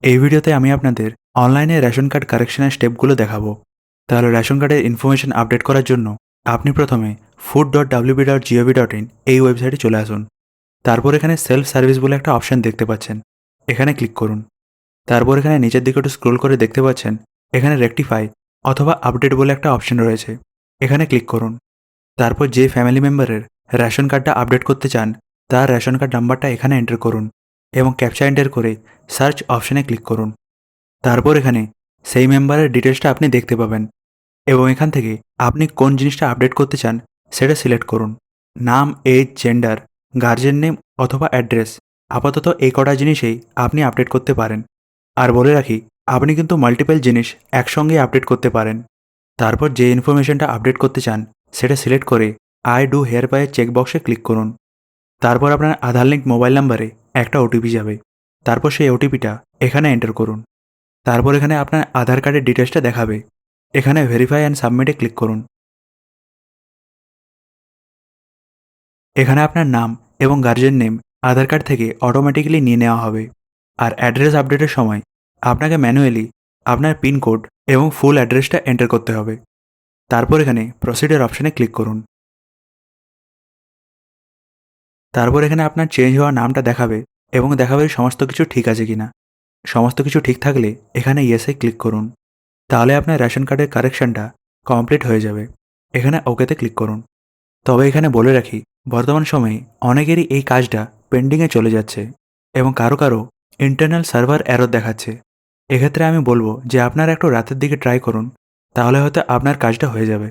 এই ভিডিওতে আমি আপনাদের অনলাইনে রেশন কার্ড কারেকশনের স্টেপগুলো দেখাবো। তাহলে রেশন কার্ডের ইনফরমেশন আপডেট করার জন্য আপনি প্রথমে food.wb.gov.in এই ওয়েবসাইটে চলে আসুন। তারপর এখানে সেলফ সার্ভিস বলে একটা অপশন দেখতে পাচ্ছেন, এখানে ক্লিক করুন। তারপর এখানে নিচের দিকে একটু স্ক্রোল করে দেখতে পাচ্ছেন এখানে রেকটিফাই অথবা আপডেট বলে একটা অপশন রয়েছে, এখানে ক্লিক করুন। তারপর যে ফ্যামিলি মেম্বারের রেশন কার্ডটা আপডেট করতে চান তার রেশন কার্ড নাম্বারটা এখানে এন্টার করুন এবং ক্যাপচা এন্টার করে সার্চ অপশনে ক্লিক করুন। তারপর এখানে সেই মেম্বারের ডিটেলসটা আপনি দেখতে পাবেন এবং এখান থেকে আপনি কোন জিনিসটা আপডেট করতে চান সেটা সিলেক্ট করুন। নাম, এজ, জেন্ডার, গার্জেন নেম অথবা অ্যাড্রেস, আপাতত এই কটা জিনিসেই আপনি আপডেট করতে পারেন। আর বলে রাখি, আপনি কিন্তু মাল্টিপল জিনিস একসঙ্গে আপডেট করতে পারেন। তারপর যে ইনফরমেশনটা আপডেট করতে চান সেটা সিলেক্ট করে আই ডু হেয়ার বাই চেকবক্সে ক্লিক করুন। তারপর আপনার আধার লিঙ্ক মোবাইল নাম্বারে একটা ওটিপি যাবে, তারপর সেই ওটিপিটা এখানে এন্টার করুন। তারপর এখানে আপনার আধার কার্ডের ডিটেলসটা দেখাবে, এখানে ভেরিফাই অ্যান্ড সাবমিটে ক্লিক করুন। এখানে আপনার নাম এবং গার্জেন নেম আধার কার্ড থেকে অটোমেটিক্যালি নিয়ে নেওয়া হবে। আর অ্যাড্রেস আপডেটের সময় আপনাকে ম্যানুয়ালি আপনার পিনকোড এবং ফুল অ্যাড্রেসটা এন্টার করতে হবে। তারপর এখানে প্রসিডের অপশানে ক্লিক করুন। তারপর এখানে আপনার চেঞ্জ হওয়া নামটা দেখাবে এবং দেখাবে সমস্ত কিছু ঠিক আছে কিনা। সমস্ত কিছু ঠিক থাকলে এখানে ইয়েসে ক্লিক করুন। তাহলে আপনার রেশন কার্ডের কারেকশনটা কমপ্লিট হয়ে যাবে, এখানে ওকেতে ক্লিক করুন। তবে এখানে বলে রাখি, বর্তমান সময়ে অনেকেরই এই কাজটা পেন্ডিংয়ে চলে যাচ্ছে এবং কারো কারো ইন্টারনাল সার্ভার এরর দেখাচ্ছে। এক্ষেত্রে আমি বলবো যে আপনারা একটু রাতের দিকে ট্রাই করুন, তাহলে হয়তো আপনার কাজটা হয়ে যাবে।